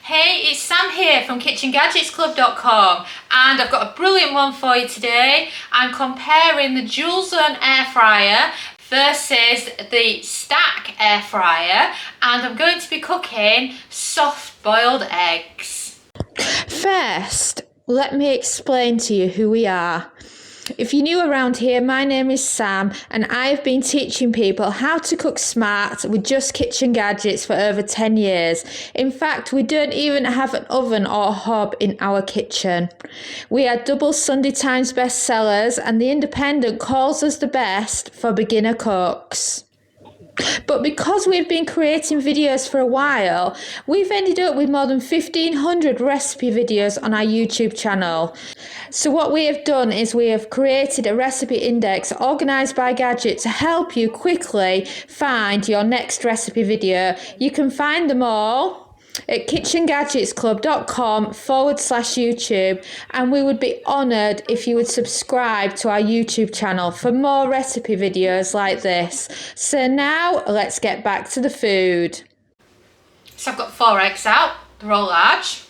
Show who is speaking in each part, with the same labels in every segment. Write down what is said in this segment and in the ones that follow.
Speaker 1: Hey, it's Sam here from KitchenGadgetsClub.com, and I've got a brilliant one for you today. I'm comparing the dual zone air fryer versus the stack air fryer, and I'm going to be cooking soft boiled eggs.
Speaker 2: First, let me explain to you who we are. If you're new around here, my name is Sam, and I've been teaching people how to cook smart with just kitchen gadgets for over 10 years. In fact, we don't even have an oven or a hob in our kitchen. We are double Sunday Times bestsellers, and The Independent calls us the best for beginner cooks. But because we've been creating videos for a while, we've ended up with more than 1,500 recipe videos on our YouTube channel. So what we have done is we have created a recipe index organised by gadget to help you quickly find your next recipe video. You can find them all at KitchenGadgetsClub.com/YouTube, and we would be honoured if you would subscribe to our YouTube channel for more recipe videos like this. So now let's get back to the food.
Speaker 1: So I've got 4 eggs out, they're all large.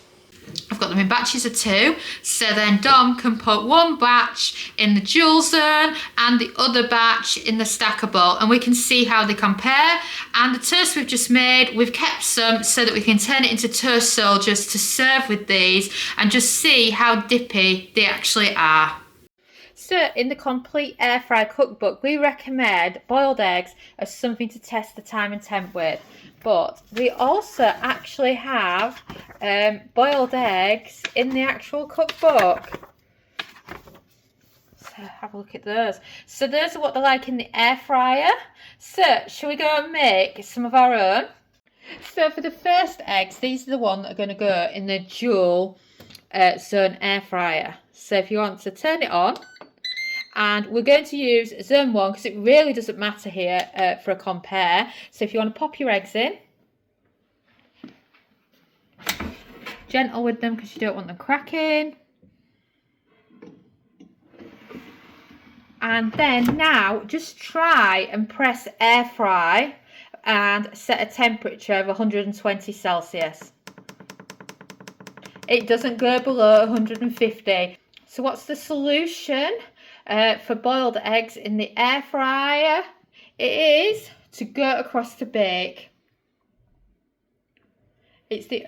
Speaker 1: I've got them in batches of 2, so then Dom can put one batch in the dual zone and the other batch in the stackable, and we can see how they compare. And the toast we've just made, we've kept some so that we can turn it into toast soldiers to serve with these and just see how dippy they actually are. So in the complete air fry cookbook, we recommend boiled eggs as something to test the time and temp with. But we also actually have boiled eggs in the actual cookbook. So have a look at those. So those are what they're like in the air fryer. So shall we go and make some of our own? So for the first eggs, these are the ones that are going to go in the dual zone air fryer. So if you want to turn it on, and we're going to use zone 1 because it really doesn't matter here for a compare. So if you want to pop your eggs in, gentle with them because you don't want them cracking. And then now just try and press air fry and set a temperature of 120 Celsius. It doesn't go below 150. So what's the solution? For boiled eggs in the air fryer, it is to go across to bake. It's the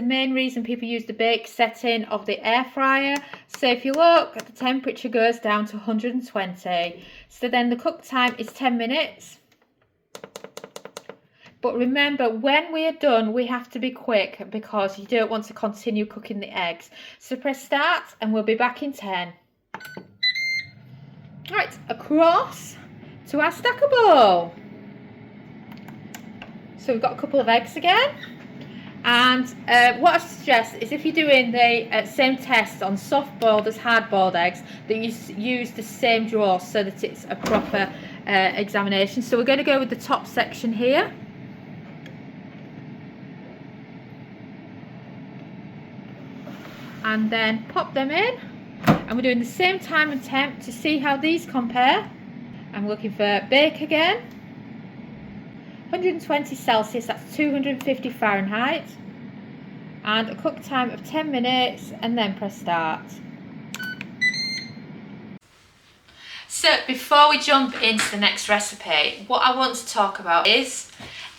Speaker 1: main reason people use the bake setting of the air fryer. So if you look, the temperature goes down to 120. So then the cook time is 10 minutes. But remember, when we are done, we have to be quick because you don't want to continue cooking the eggs. So press start and we'll be back in 10. Right, across to our stackable. So we've got a couple of eggs again, and what I suggest is if you're doing the same test on soft boiled as hard boiled eggs, that you use the same drawer so that it's a proper examination. So we're going to go with the top section here. And then pop them in. And we're doing the same time and temp to see how these compare. I'm looking for bake again. 120 Celsius, that's 250 Fahrenheit. And a cook time of 10 minutes, and then press start. So before we jump into the next recipe, what I want to talk about is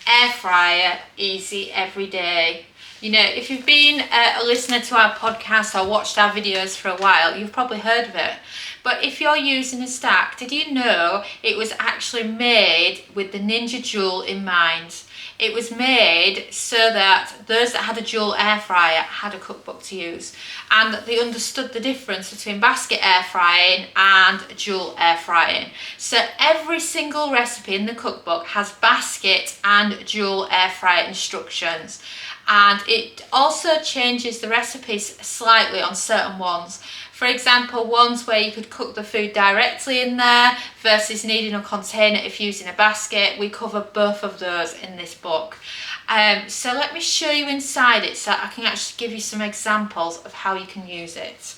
Speaker 1: air fryer easy every day. You know, if you've been a listener to our podcast or watched our videos for a while, you've probably heard of it. But if you're using a stack, did you know it was actually made with the Ninja Joule in mind? It was made so that those that had a dual air fryer had a cookbook to use, and that they understood the difference between basket air frying and dual air frying. So every single recipe in the cookbook has basket and dual air fryer instructions. And it also changes the recipes slightly on certain ones. For example, ones where you could cook the food directly in there versus needing a container if using a basket. We cover both of those in this book. So let me show you inside it so I can actually give you some examples of how you can use it.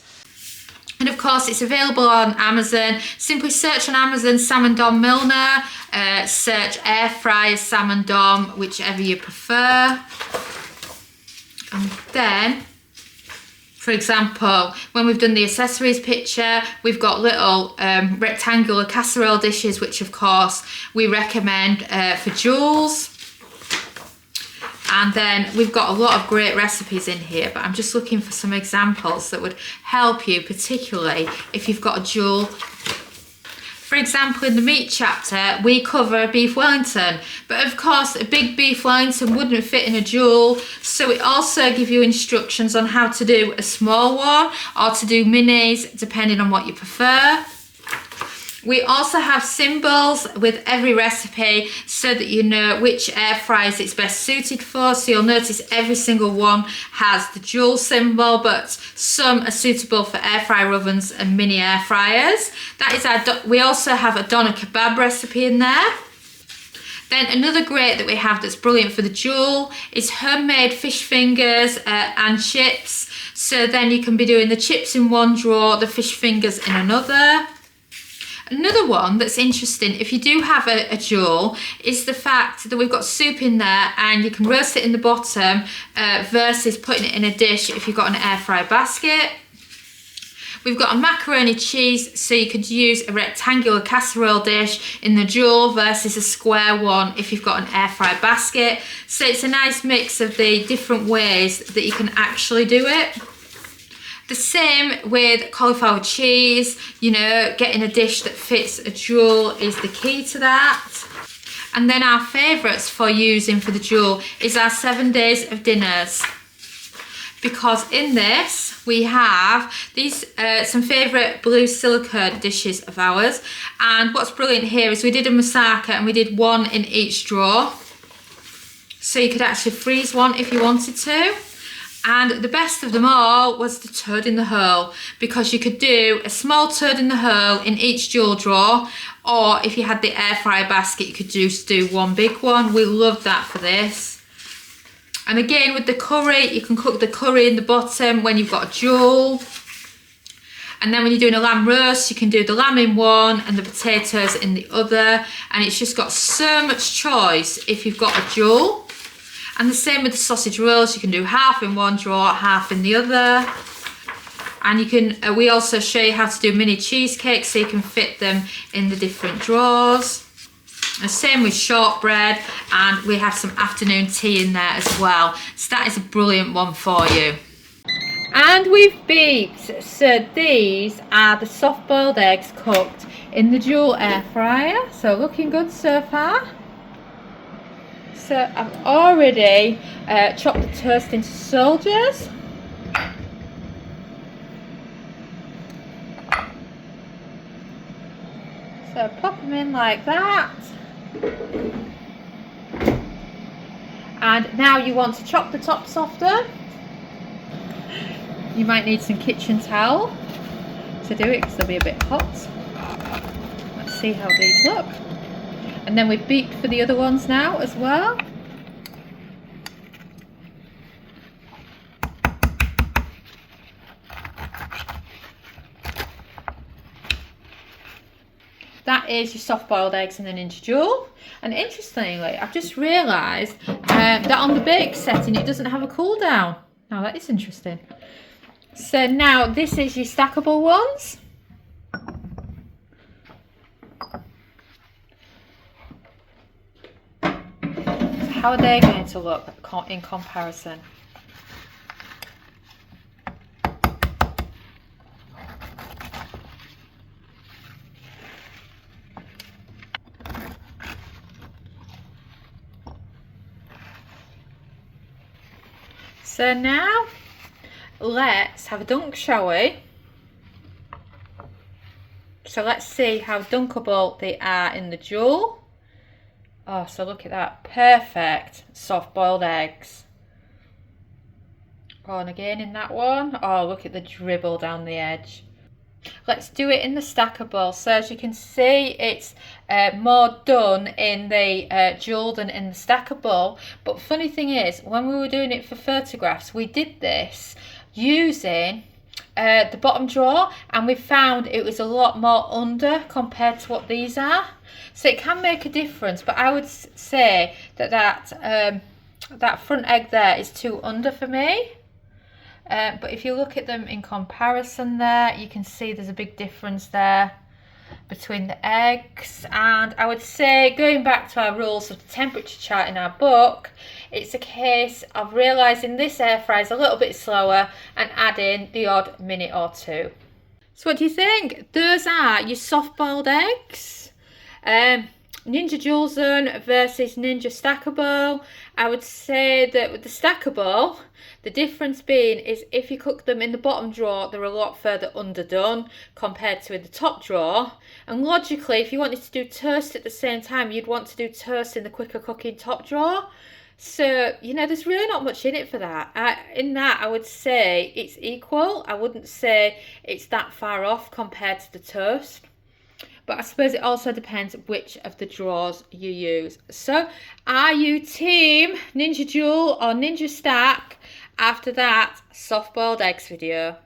Speaker 1: And of course, it's available on Amazon. Simply search on Amazon Sam and Dom Milner, search air fryer Sam and Dom, whichever you prefer. then, for example, when we've done the accessories picture, we've got little rectangular casserole dishes, which of course we recommend for jewels. And then we've got a lot of great recipes in here, but I'm just looking for some examples that would help you, particularly if you've got a jewel. For example, in the meat chapter, we cover beef Wellington, but of course a big beef Wellington wouldn't fit in a jewel, so we also give you instructions on how to do a small one or to do minis, depending on what you prefer. We also have symbols with every recipe so that you know which air fryers it's best suited for. So you'll notice every single one has the jewel symbol, but some are suitable for air fryer ovens and mini air fryers. That is we also have a doner kebab recipe in there. Then another great that we have that's brilliant for the jewel is homemade fish fingers and chips. So then you can be doing the chips in one drawer, the fish fingers in another. Another one that's interesting, if you do have a jewel, is the fact that we've got soup in there and you can roast it in the bottom versus putting it in a dish if you've got an air fry basket. We've got a macaroni cheese, so you could use a rectangular casserole dish in the jewel versus a square one if you've got an air fry basket. So it's a nice mix of the different ways that you can actually do it. The same with cauliflower cheese, you know, getting a dish that fits a jewel is the key to that. And then our favourites for using for the jewel is our 7 days of dinners. Because in this, we have these some favourite blue silicone dishes of ours. And what's brilliant here is we did a moussaka and we did one in each drawer. So you could actually freeze one if you wanted to. And the best of them all was the toad in the hole, because you could do a small toad in the hole in each jewel drawer, or if you had the air fryer basket, you could just do one big one. We loved that for this. And again, with the curry, you can cook the curry in the bottom when you've got a jewel. And then when you're doing a lamb roast, you can do the lamb in one and the potatoes in the other. And it's just got so much choice if you've got a jewel. And the same with the sausage rolls, you can do half in one drawer, half in the other. And you can, we also show you how to do mini cheesecakes so you can fit them in the different drawers. And same with shortbread, and we have some afternoon tea in there as well. So that is a brilliant one for you. And we've beeped, so these are the soft boiled eggs cooked in the dual air fryer. So looking good so far. So I've already chopped the toast into soldiers. So pop them in like that. And now you want to chop the top softer. You might need some kitchen towel to do it because they'll be a bit hot. Let's see how these look. And then we've beeped for the other ones now as well. That is your soft boiled eggs in an inch jewel. And interestingly, I've just realised that on the bake setting it doesn't have a cool down. Now that is interesting. So now this is your stackable ones. So how are they going to look in comparison? So now let's have a dunk, shall we? So let's see how dunkable they are in the jewel. Oh, so look at that, perfect soft boiled eggs. Oh, and again in that one, oh look at the dribble down the edge. Let's do it in the stackable. So as you can see, it's more done in the jewel than in the stackable. But funny thing is, when we were doing it for photographs, we did this using the bottom drawer, and we found it was a lot more under compared to what these are. So it can make a difference, but I would say that that front egg there is too under for me. But if you look at them in comparison there, you can see there's a big difference there between the eggs. And I would say, going back to our rules of the temperature chart in our book, it's a case of realising this air fryer is a little bit slower and adding the odd minute or two. So what do you think? Those are your soft-boiled eggs. Ninja Juleson versus Ninja Stackable. I would say that with the stackable, the difference being is if you cook them in the bottom drawer, they're a lot further underdone compared to in the top drawer. And logically, if you wanted to do toast at the same time, you'd want to do toast in the quicker cooking top drawer. So, you know, there's really not much in it for that. In that, I would say it's equal. I wouldn't say it's that far off compared to the toast. But I suppose it also depends which of the drawers you use. So, are you team Ninja Jule or Ninja Stack after that soft-boiled eggs video?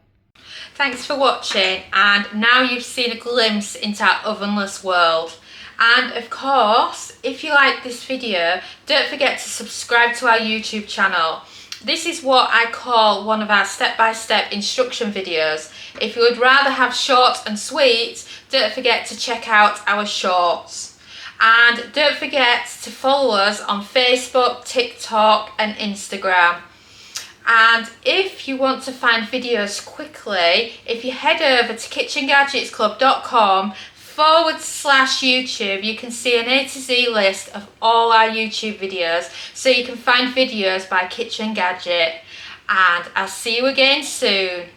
Speaker 1: Thanks for watching, and now you've seen a glimpse into our ovenless world. And of course, if you like this video, don't forget to subscribe to our YouTube channel. This is what I call one of our step-by-step instruction videos. If you would rather have short and sweet, don't forget to check out our shorts. And don't forget to follow us on Facebook, TikTok and Instagram. And if you want to find videos quickly, if you head over to KitchenGadgetsClub.com/YouTube, you can see an A to Z list of all our YouTube videos, so you can find videos by Kitchen Gadget. And I'll see you again soon.